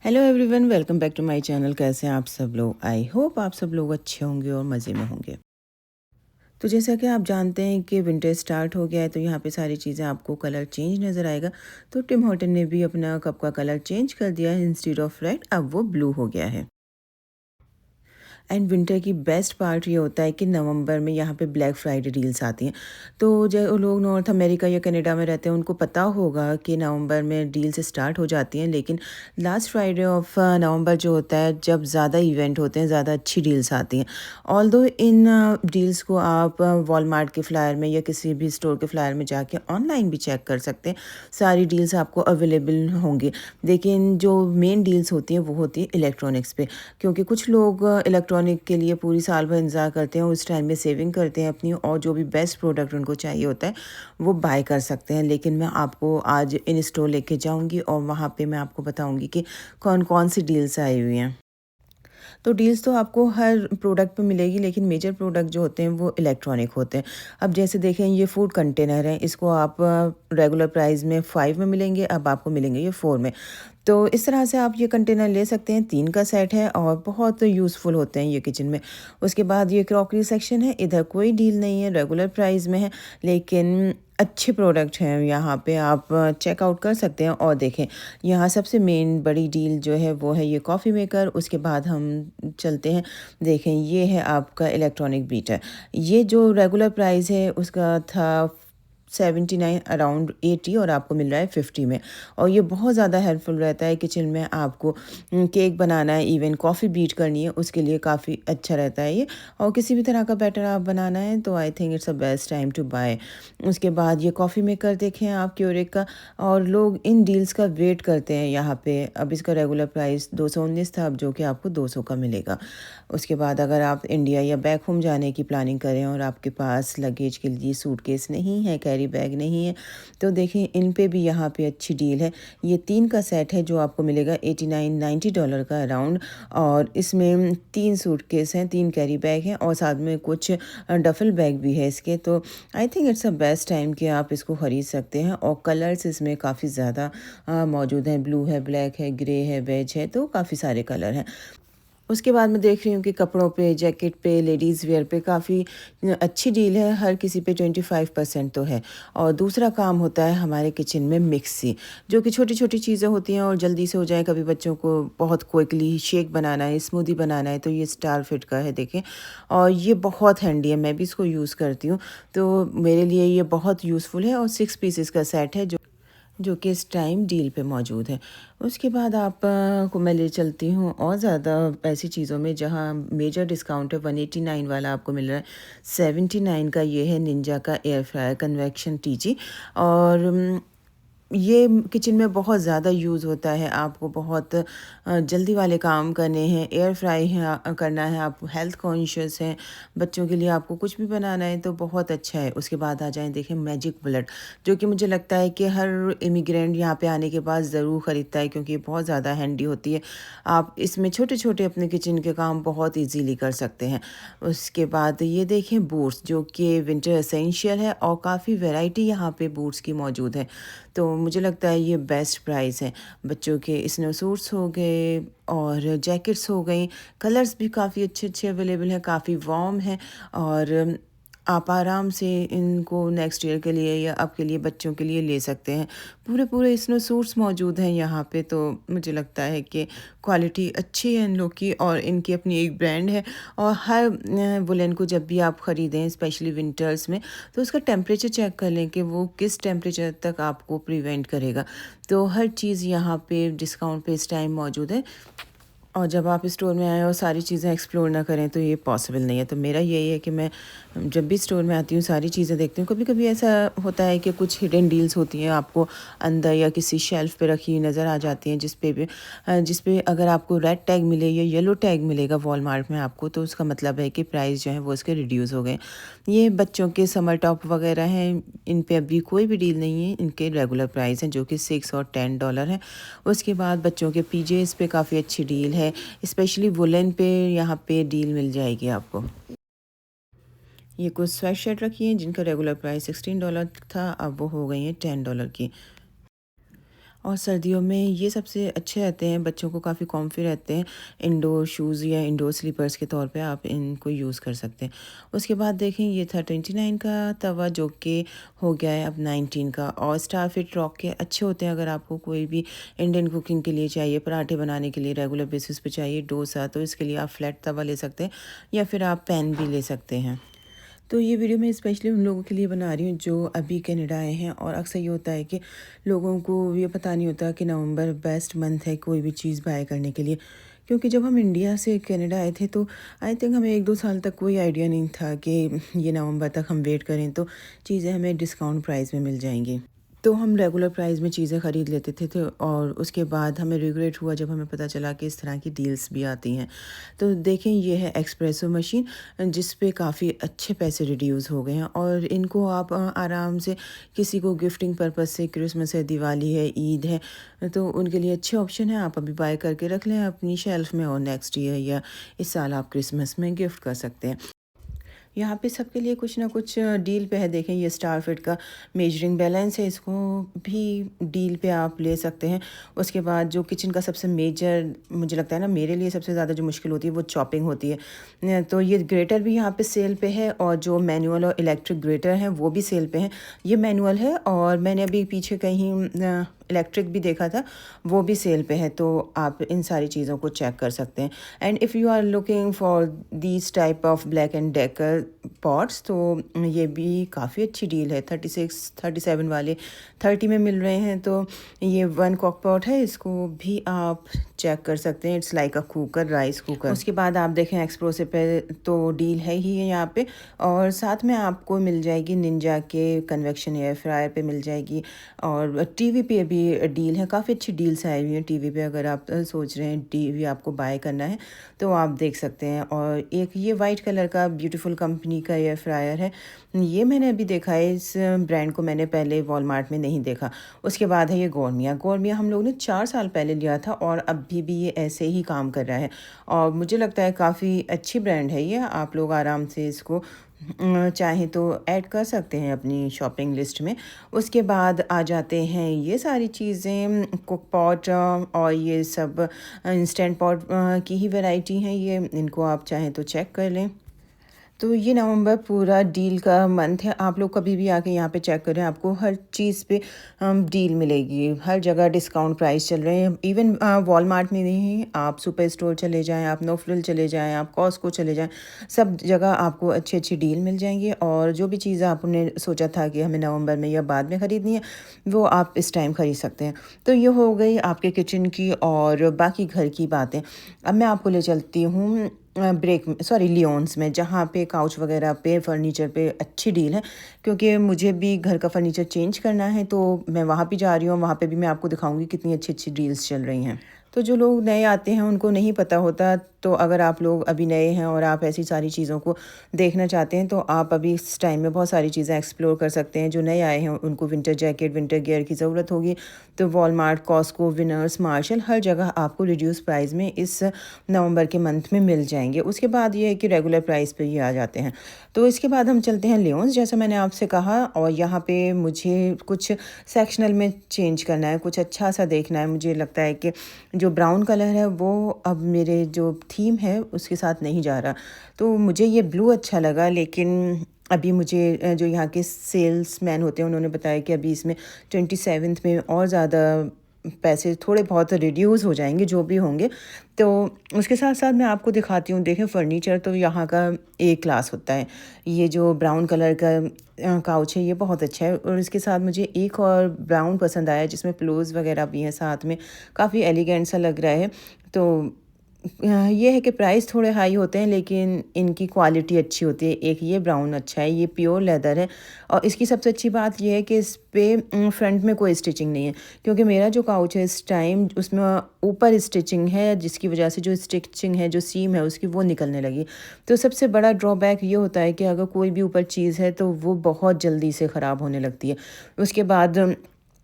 Hello everyone, welcome back to my channel. कैसे हैं आप सब लोग? आई होप आप सब लोग अच्छे होंगे और मज़े में होंगे। तो जैसा कि आप जानते हैं कि विंटर स्टार्ट हो गया है, तो यहाँ पे सारी चीज़ें आपको कलर चेंज नज़र आएगा। तो टिम हॉर्टन ने भी अपना कप का कलर चेंज कर दिया है। इंस्टीड ऑफ रेड अब वो ब्लू हो गया है। एंड विंटर की बेस्ट पार्ट ये होता है कि नवंबर में यहाँ पे ब्लैक फ्राइडे डील्स आती हैं। तो जो लोग नॉर्थ अमेरिका या कनाडा में रहते हैं उनको पता होगा कि नवंबर में डील्स स्टार्ट हो जाती हैं, लेकिन लास्ट फ्राइडे ऑफ नवंबर जो होता है, जब ज़्यादा इवेंट होते हैं, ज़्यादा अच्छी डील्स आती हैं। ऑल्दो इन डील्स को आप वॉलमार्ट के फ्लायर में या किसी भी स्टोर के फ्लायर में जाके ऑनलाइन भी चेक कर सकते हैं। सारी डील्स आपको अवेलेबल होंगी, लेकिन जो मेन डील्स होती हैं वो होती है इलेक्ट्रॉनिक्स पे, क्योंकि कुछ लोग इलेक्ट्रॉनिक के लिए पूरी साल भर इंतज़ार करते हैं, उस टाइम में सेविंग करते हैं अपनी, और जो भी बेस्ट प्रोडक्ट उनको चाहिए होता है वो बाय कर सकते हैं। लेकिन मैं आपको आज इन स्टोर लेके जाऊंगी और वहाँ पे मैं आपको बताऊंगी कि कौन कौन सी डील्स आई हुई हैं। तो डील्स तो आपको हर प्रोडक्ट पे मिलेगी, लेकिन मेजर प्रोडक्ट जो होते हैं वो इलेक्ट्रॉनिक होते हैं। अब जैसे देखें, ये फूड कंटेनर है, इसको आप रेगुलर प्राइस में 5 में मिलेंगे, अब आपको मिलेंगे ये 4 में। तो इस तरह से आप ये कंटेनर ले सकते हैं। 3 का सेट है और बहुत यूज़फुल होते हैं ये किचन में। उसके बाद ये क्रॉकरी सेक्शन है, इधर कोई डील नहीं है, रेगुलर प्राइस में है, लेकिन अच्छे प्रोडक्ट हैं। यहाँ पे आप चेकआउट कर सकते हैं और देखें, यहाँ सबसे मेन बड़ी डील जो है वो है ये कॉफ़ी मेकर। उसके बाद हम चलते हैं, देखें ये है आपका इलेक्ट्रॉनिक बीटर। ये जो रेगुलर प्राइस है उसका था 79, अराउंड 80, और आपको मिल रहा है 50 में। और ये बहुत ज़्यादा हेल्पफुल रहता है किचन में। आपको केक बनाना है, इवन कॉफ़ी बीट करनी है, उसके लिए काफ़ी अच्छा रहता है ये। और किसी भी तरह का बैटर आप बनाना है तो I think it's a best time to buy. उसके बाद ये कॉफ़ी मेकर देखें आप, क्यूरेक का, और लोग इन डील्स का वेट करते हैं यहाँ पे। अब इसका रेगुलर प्राइस 219 था, अब जो कि आपको 200 का मिलेगा। उसके बाद अगर आप इंडिया या बैक होम जाने की प्लानिंग करें और आपके पास लगेज के लिए सूटकेस नहीं है, कैरी बैग नहीं है, तो देखें इन पे भी यहाँ पे अच्छी डील है। ये 3 का सेट है जो आपको मिलेगा $89-90 का अराउंड, और इसमें 3 सूटकेस हैं, 3 कैरी बैग हैं, और साथ में कुछ डफल बैग भी है इसके। तो I think it's a best time कि आप इसको ख़रीद सकते हैं। और कलर्स इसमें काफ़ी ज़्यादा मौजूद हैं। ब्लू है, ब्लैक है, ग्रे है, बेज है, तो काफ़ी सारे कलर हैं। उसके बाद मैं देख रही हूँ कि कपड़ों पे, जैकेट पे, लेडीज़ वेयर पे काफ़ी अच्छी डील है। हर किसी पे 25% तो है। और दूसरा काम होता है हमारे किचन में मिक्सी, जो कि छोटी छोटी चीज़ें होती हैं और जल्दी से हो जाए। कभी बच्चों को बहुत क्विकली शेक बनाना है, स्मूदी बनाना है, तो ये स्टार फिट का है, देखें। और ये बहुत हैंडी है, मैं भी इसको यूज़ करती हूँ, तो मेरे लिए ये बहुत यूज़फुल है। और 6 पीसेस का सेट है जो कि इस टाइम डील पे मौजूद है। उसके बाद आप को मैं ले चलती हूँ और ज़्यादा ऐसी चीज़ों में जहाँ मेजर डिस्काउंट है। 189 वाला आपको मिल रहा है 79 का। ये है निंजा का एयर फ्रायर कन्वेक्शन टीजी। और ये किचन में बहुत ज़्यादा यूज़ होता है। आपको बहुत जल्दी वाले काम करने हैं, एयर फ्राई है करना है, आप हेल्थ कॉन्शियस हैं, बच्चों के लिए आपको कुछ भी बनाना है, तो बहुत अच्छा है। उसके बाद आ जाएं, देखें मैजिक बुलेट, जो कि मुझे लगता है कि हर इमिग्रेंट यहाँ पे आने के बाद ज़रूर ख़रीदता है, क्योंकि ये बहुत ज़्यादा हैंडी होती है। आप इसमें छोटे छोटे अपने किचन के काम बहुत ईजीली कर सकते हैं। उसके बाद ये देखें बूट्स, जो कि विंटर एसेंशियल है, और काफ़ी वैरायटी यहाँ पे बूट्स की मौजूद है। तो मुझे लगता है ये बेस्ट प्राइस है। बच्चों के स्नो सूट्स हो गए और जैकेट्स हो गई, कलर्स भी काफ़ी अच्छे अच्छे अवेलेबल हैं, काफ़ी वार्म है। और आप आराम से इनको नेक्स्ट ईयर के लिए या अब के लिए बच्चों के लिए ले सकते हैं। पूरे पूरे स्नो सूट्स मौजूद हैं यहाँ पे। तो मुझे लगता है कि क्वालिटी अच्छी है इन लोग की, और इनकी अपनी एक ब्रांड है। और हर वुलन को जब भी आप ख़रीदें, स्पेशली विंटर्स में, तो उसका टेम्परेचर चेक कर लें कि वो किस टेम्परेचर तक आपको प्रिवेंट करेगा। तो हर चीज़ यहाँ पे डिस्काउंट पे इस टाइम मौजूद है। और जब आप स्टोर में आएँ और सारी चीज़ें एक्सप्लोर ना करें तो ये पॉसिबल नहीं है। तो मेरा यही है कि मैं जब भी स्टोर में आती हूँ सारी चीज़ें देखती हूँ। कभी कभी ऐसा होता है कि कुछ हिडन डील्स होती हैं, आपको अंदर या किसी शेल्फ पे रखी हुई नज़र आ जाती हैं, जिस पे अगर आपको रेड टैग मिले या येलो टैग मिलेगा वॉलमार्ट में आपको, तो उसका मतलब है कि प्राइस जो है वो इसके रिड्यूस हो गए। ये बच्चों के समर टॉप वगैरह हैं, इन पे अभी कोई भी डील नहीं है। इनके रेगुलर प्राइस हैं, जो कि $6 और $10 है। उसके बाद बच्चों के पीजेस पे काफ़ी अच्छी डील है, स्पेशली वुलन पे यहाँ पे डील मिल जाएगी आपको। ये कुछ स्वेट शर्ट रखी हैं जिनका रेगुलर प्राइस $16 था, अब वो हो गई हैं $10 की। और सर्दियों में ये सबसे अच्छे रहते हैं, बच्चों को काफ़ी कॉम्फी रहते हैं। इंडोर शूज़ या इंडोर स्लीपर्स के तौर पे आप इनको यूज़ कर सकते हैं। उसके बाद देखें ये था 29 का तवा, जो कि हो गया है अब 19 का। और स्टार फिट रॉक के अच्छे होते हैं अगर आपको कोई भी इंडियन कुकिंग के लिए चाहिए, पराठे बनाने के लिए रेगुलर बेसिस पे चाहिए, डोसा, तो इसके लिए आप फ्लैट तवा ले सकते हैं या फिर आप पैन भी ले सकते हैं। तो ये वीडियो मैं स्पेशली उन लोगों के लिए बना रही हूँ जो अभी कनाडा आए हैं। और अक्सर ये होता है कि लोगों को ये पता नहीं होता कि नवंबर बेस्ट मंथ है कोई भी चीज़ बाय करने के लिए, क्योंकि जब हम इंडिया से कनाडा आए थे तो आई थिंक हमें 1-2 साल तक कोई आइडिया नहीं था कि ये नवंबर तक हम वेट करें तो चीज़ें हमें डिस्काउंट प्राइस में मिल जाएंगी। तो हम रेगुलर प्राइस में चीज़ें ख़रीद लेते थे और उसके बाद हमें रिग्रेट हुआ जब हमें पता चला कि इस तरह की डील्स भी आती हैं। तो देखें ये है एक्सप्रेसो मशीन, जिस पे काफ़ी अच्छे पैसे रिड्यूस हो गए हैं और इनको आप आराम से किसी को गिफ्टिंग पर्पस से, क्रिसमस है, दिवाली है, ईद है, तो उनके लिए अच्छे ऑप्शन है। आप अभी बाय करके रख लें अपनी शेल्फ में और नेक्स्ट ईयर या इस साल आप क्रिसमस में गिफ्ट कर सकते हैं। यहाँ पे सबके लिए कुछ ना कुछ डील पे है। देखें ये स्टार फिट का मेजरिंग बैलेंस है, इसको भी डील पे आप ले सकते हैं। उसके बाद जो किचन का सबसे मेजर मुझे लगता है ना, मेरे लिए सबसे ज़्यादा जो मुश्किल होती है वो चॉपिंग होती है, तो ये ग्रेटर भी यहाँ पे सेल पे है और जो मैनुअल और इलेक्ट्रिक ग्रेटर हैं वो भी सेल पे हैं। ये मैनुअल है और मैंने अभी पीछे कहीं इलेक्ट्रिक भी देखा था, वो भी सेल पे है, तो आप इन सारी चीज़ों को चेक कर सकते हैं। And if you are looking for these type of black and decker pots, तो ये भी काफ़ी अच्छी डील है। 36-37 वाले 30 में मिल रहे हैं। तो ये 1 कॉक पॉट है, इसको भी आप चेक कर सकते हैं। It's like a cooker, rice cooker. उसके बाद आप देखें एक्सप्रोसे पे तो डील है ही है यहाँ पे, और साथ में आपको मिल जाएगी निंजा के कन्वेक्शन एयर फ्रायर पे मिल जाएगी। और टीवी पे भी डील है, काफ़ी अच्छी डील्स आई हुई हैं टीवी पे। अगर आप सोच रहे हैं टीवी आपको बाय करना है तो आप देख सकते हैं। और एक ये वाइट कलर का ब्यूटीफुल कंपनी का एयर फ्रायर है, ये मैंने अभी देखा है। इस ब्रांड को मैंने पहले वॉलमार्ट में नहीं देखा। उसके बाद है ये गोरमिया हम लोग ने 4 साल पहले लिया था और अभी भी ये ऐसे ही काम कर रहा है और मुझे लगता है काफ़ी अच्छी ब्रांड है ये। आप लोग आराम से इसको चाहें तो ऐड कर सकते हैं अपनी शॉपिंग लिस्ट में। उसके बाद आ जाते हैं ये सारी चीज़ें, कुक पॉट और ये सब इंस्टेंट पॉट की ही वैरायटी हैं ये, इनको आप चाहें तो चेक कर लें। तो ये नवंबर पूरा डील का मंथ है। आप लोग कभी भी आके यहाँ पे चेक करें, आपको हर चीज़ पे डील मिलेगी। हर जगह डिस्काउंट प्राइस चल रहे हैं। इवन वॉलमार्ट में नहीं, आप सुपर स्टोर चले जाएं, आप नो फ्रिल चले जाएं, आप कॉस्को चले जाएं, सब जगह आपको अच्छी अच्छी डील मिल जाएंगी। और जो भी चीज़ आपने सोचा था कि हमें नवंबर में या बाद में ख़रीदनी है, वो आप इस टाइम ख़रीद सकते हैं। तो ये हो गई आपके किचन की और बाकी घर की बातें। अब मैं आपको ले चलती हूँ लियोन्स में, जहाँ पे काउच वगैरह पे, फर्नीचर पे अच्छी डील है। क्योंकि मुझे भी घर का फर्नीचर चेंज करना है तो मैं वहाँ भी जा रही हूँ। वहाँ पे भी मैं आपको दिखाऊंगी कितनी अच्छी अच्छी डील्स चल रही हैं। तो जो लोग नए आते हैं उनको नहीं पता होता, तो अगर आप लोग अभी नए हैं और आप ऐसी सारी चीज़ों को देखना चाहते हैं तो आप अभी इस टाइम में बहुत सारी चीज़ें एक्सप्लोर कर सकते हैं। जो नए आए हैं उनको विंटर जैकेट, विंटर गियर की ज़रूरत होगी, तो वॉलमार्ट, कॉस्को, विनर्स, मार्शल, हर जगह आपको रिड्यूस प्राइस में इस नवंबर के मंथ में मिल जाएंगे। उसके बाद ये है कि रेगुलर प्राइस पे ये आ जाते हैं। तो इसके बाद हम चलते हैं लियोन्स, जैसा मैंने आपसे कहा। और यहाँ पे मुझे कुछ सेक्शनल में चेंज करना है, कुछ अच्छा सा देखना है। मुझे लगता है कि जो ब्राउन कलर है वो अब मेरे जो थीम है उसके साथ नहीं जा रहा, तो मुझे ये ब्लू अच्छा लगा। लेकिन अभी मुझे जो यहाँ के सेल्समैन होते हैं उन्होंने बताया कि अभी इसमें 27 में और ज़्यादा पैसे थोड़े बहुत रिड्यूस हो जाएंगे, जो भी होंगे। तो उसके साथ साथ मैं आपको दिखाती हूँ। देखें फर्नीचर तो यहाँ का ए क्लास होता है। ये जो ब्राउन कलर का काउच है ये बहुत अच्छा है। और इसके साथ मुझे एक और ब्राउन पसंद आया जिसमें पिलोज वगैरह भी हैं साथ में, काफ़ी एलिगेंट सा लग रहा है। तो ये है कि प्राइस थोड़े हाई होते हैं लेकिन इनकी क्वालिटी अच्छी होती है। एक ये ब्राउन अच्छा है, ये प्योर लेदर है। और इसकी सबसे अच्छी बात ये है कि इस पे फ्रंट में कोई स्टिचिंग नहीं है, क्योंकि मेरा जो काउच है इस टाइम उसमें ऊपर स्टिचिंग है, जिसकी वजह से जो स्टिचिंग है, जो सीम है उसकी, वो निकलने लगी। तो सबसे बड़ा ड्रॉबैक ये होता है कि अगर कोई भी ऊपर चीज़ है तो वो बहुत जल्दी से ख़राब होने लगती है। उसके बाद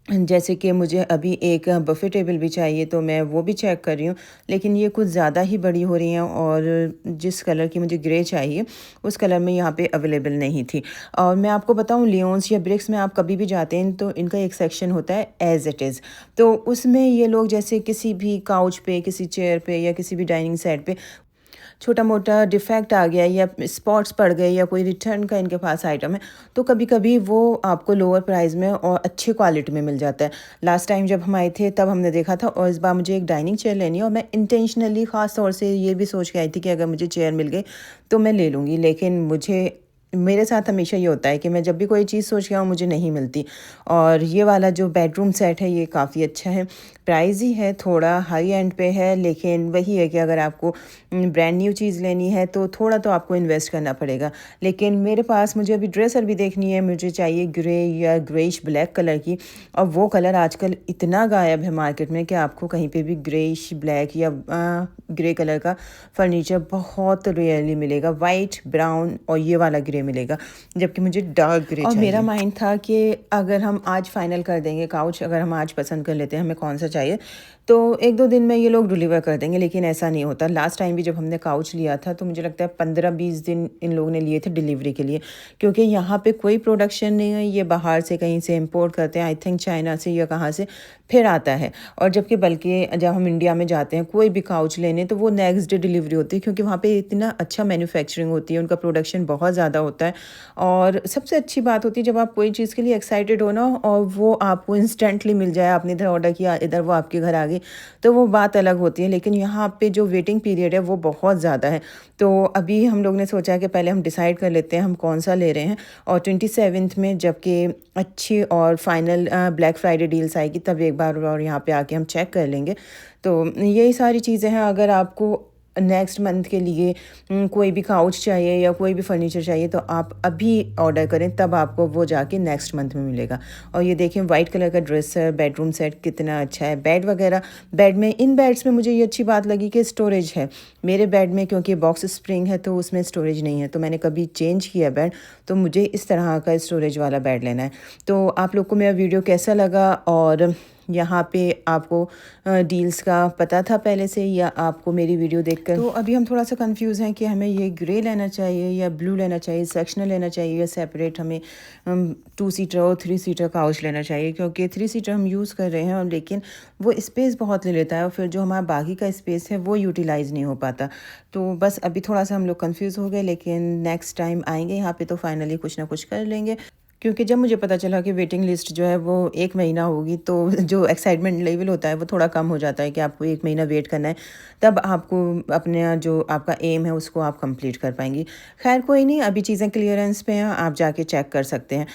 जैसे कि मुझे अभी एक बफ़े टेबल भी चाहिए, तो मैं वो भी चेक कर रही हूँ, लेकिन ये कुछ ज़्यादा ही बड़ी हो रही हैं और जिस कलर की मुझे ग्रे चाहिए उस कलर में यहाँ पे अवेलेबल नहीं थी। और मैं आपको बताऊँ, लियोन्स या ब्रिक्स में आप कभी भी जाते हैं तो इनका एक सेक्शन होता है एज़ इट इज़। तो उसमें ये लोग जैसे किसी भी काउच पे, किसी चेयर पे या किसी भी डाइनिंग सेट पे छोटा-मोटा डिफेक्ट आ गया या स्पॉट्स पड़ गए या कोई रिटर्न का इनके पास आइटम है, तो कभी-कभी वो आपको लोअर प्राइस में और अच्छी क्वालिटी में मिल जाता है। लास्ट टाइम जब हम आए थे तब हमने देखा था, और इस बार मुझे एक डाइनिंग चेयर लेनी है और मैं इंटेंशनली ख़ास तौर से ये भी सोच के आई थी कि अगर मुझे चेयर मिल गई तो मैं ले लूँगी। लेकिन मेरे साथ हमेशा ये होता है कि मैं जब भी कोई चीज़ सोच के आऊँ मुझे नहीं मिलती। और ये वाला जो बेडरूम सेट है ये काफ़ी अच्छा है, प्राइज़ी है, थोड़ा हाई एंड पे है, लेकिन वही है कि अगर आपको ब्रांड न्यू चीज़ लेनी है तो थोड़ा तो आपको इन्वेस्ट करना पड़ेगा। लेकिन मेरे पास मुझे अभी ड्रेसर भी देखनी है, मुझे चाहिए ग्रे या ग्रेइश ब्लैक कलर की, और वो कलर आजकल इतना गायब है मार्केट में कि आपको कहीं पे भी ग्रेइश ब्लैक या ग्रे कलर का फर्नीचर बहुत रेयरली मिलेगा। वाइट, ब्राउन और ये वाला ग्रे मिलेगा, जबकि मुझे डार्क ग्रे चाहिए। और मेरा माइंड था कि अगर हम आज फाइनल कर देंगे काउच, अगर हम आज पसंद कर लेते हैं हमें कौन सा चाहिए, तो 1-2 दिन में ये लोग डिलीवर कर देंगे, लेकिन ऐसा नहीं होता। लास्ट टाइम भी जब हमने काउच लिया था तो मुझे लगता है 15-20 दिन इन लोगों ने लिए थे डिलीवरी के लिए, क्योंकि यहाँ पे कोई प्रोडक्शन नहीं है, ये बाहर से कहीं से इंपोर्ट करते हैं, आई थिंक चाइना से या कहाँ से, फिर आता है। और जबकि बल्कि जब हम इंडिया में जाते हैं कोई भी काउच लेने तो वो नेक्स्ट डे डिलीवरी होती है, क्योंकि वहाँ पे इतना अच्छा मैन्युफैक्चरिंग होती है, उनका प्रोडक्शन बहुत ज़्यादा होता है। और सबसे अच्छी बात होती है जब आप कोई चीज़ के लिए एक्साइटेड हो ना और वो आपको इंस्टेंटली मिल जाए, आपने इधर ऑर्डर किया, इधर वो आपके घर आ गई, तो वो बात अलग होती है। लेकिन यहाँ पे जो वेटिंग पीरियड है वो बहुत ज़्यादा है। तो अभी हम लोग ने सोचा कि पहले हम डिसाइड कर लेते हैं हम कौन सा ले रहे हैं, और 27th में जबकि अच्छी और फाइनल ब्लैक फ्राइडे डील्स आएगी तब एक बार और यहाँ पे आके हम चेक कर लेंगे। तो यही सारी चीज़ें हैं। अगर आपको नेक्स्ट मंथ के लिए कोई भी काउच चाहिए या कोई भी फर्नीचर चाहिए तो आप अभी ऑर्डर करें, तब आपको वो जाके नेक्स्ट मंथ में मिलेगा। और ये देखें वाइट कलर का ड्रेस है, बेडरूम सेट कितना अच्छा है। बेड वगैरह, बेड में, इन बेड्स में मुझे ये अच्छी बात लगी कि स्टोरेज है मेरे बेड में, क्योंकि बॉक्स स्प्रिंग है तो उसमें स्टोरेज नहीं है, तो मैंने कभी चेंज किया बेड, तो मुझे इस तरह का स्टोरेज वाला बेड लेना है। तो आप लोग को मेरा वीडियो कैसा लगा, और यहाँ पे आपको डील्स का पता था पहले से या आपको मेरी वीडियो देखकर? तो अभी हम थोड़ा सा कंफ्यूज हैं कि हमें ये ग्रे लेना चाहिए या ब्लू लेना चाहिए, सेक्शनल लेना चाहिए या सेपरेट हमें 2 सीटर और 3 सीटर काउच लेना चाहिए, क्योंकि 3 सीटर हम यूज़ कर रहे हैं और लेकिन वो स्पेस बहुत ले लेता है और फिर जो हमारा बाकी का स्पेस है वो यूटिलाइज़ नहीं हो पाता। तो बस अभी थोड़ा सा हम लोग कन्फ्यूज़ हो गए, लेकिन नेक्स्ट टाइम आएंगे यहाँ पे तो फाइनली कुछ ना कुछ कर लेंगे। क्योंकि जब मुझे पता चला कि वेटिंग लिस्ट जो है वो 1 महीना होगी, तो जो एक्साइटमेंट लेवल होता है वो थोड़ा कम हो जाता है कि आपको 1 महीना वेट करना है, तब आपको अपने जो आपका एम है उसको आप कंप्लीट कर पाएंगी। खैर कोई नहीं, अभी चीज़ें क्लियरेंस पे हैं, आप जाके चेक कर सकते हैं।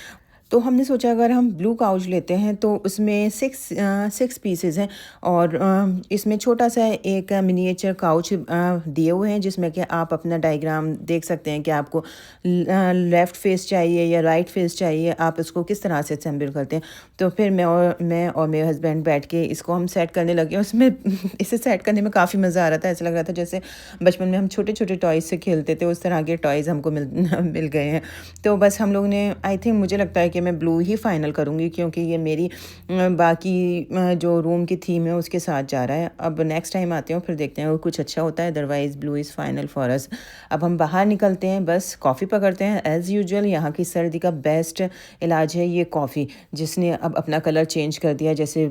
तो हमने सोचा अगर हम ब्लू काउच लेते हैं तो उसमें 6 पीसेज हैं, और इसमें छोटा सा एक मिनिएचर काउच दिए हुए हैं, जिसमें कि आप अपना डायग्राम देख सकते हैं कि आपको लेफ़्ट फेस चाहिए या राइट फेस चाहिए, आप इसको किस तरह से असेंबल करते हैं। तो फिर मैं और मेरे हस्बैंड बैठ के इसको हम सेट करने लगे। उसमें इसे सेट करने में काफ़ी मज़ा आ रहा था, ऐसा लग रहा था जैसे बचपन में हम छोटे छोटे टॉयज़ से खेलते थे, उस तरह के टॉयज़ हमको मिल गए हैं। तो बस हम लोग ने, आई थिंक मुझे लगता है कि मैं ब्लू ही फाइनल करूँगी, क्योंकि ये मेरी बाकी जो रूम की थीम है उसके साथ जा रहा है। अब नेक्स्ट टाइम आते हैं फिर देखते हैं वो कुछ अच्छा होता है, otherwise blue is final for us. अब हम बाहर निकलते हैं, बस कॉफ़ी पकड़ते हैं एज़ यूजुअल। यहाँ की सर्दी का बेस्ट इलाज है ये कॉफ़ी, जिसने अब अपना कलर चेंज कर दिया। जैसे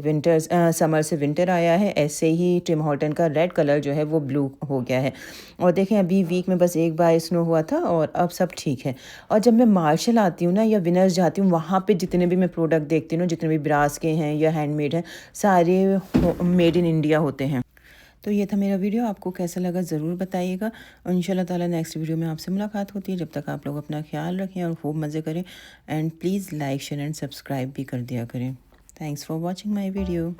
समर से विंटर आया है, ऐसे ही टिम हॉर्टन का रेड कलर जो है वो ब्लू हो गया है। और देखें अभी वीक में बस एक बार स्नो हुआ था और अब सब ठीक है। और जब मैं मार्शल आती हूँ ना या विनर्स जाती हूँ, वहाँ पे जितने भी मैं प्रोडक्ट देखती हूँ ना, जितने भी ब्रास के हैं या हैंडमेड हैं, सारे मेड इन इंडिया होते हैं। तो ये था मेरा वीडियो, आपको कैसा लगा ज़रूर बताइएगा। और इंशाल्लाह ताला नेक्स्ट वीडियो में आपसे मुलाकात होती है। जब तक आप लोग अपना ख्याल रखें और खूब मज़े करें, and please like share and subscribe भी कर दिया करें। Thanks for watching my video.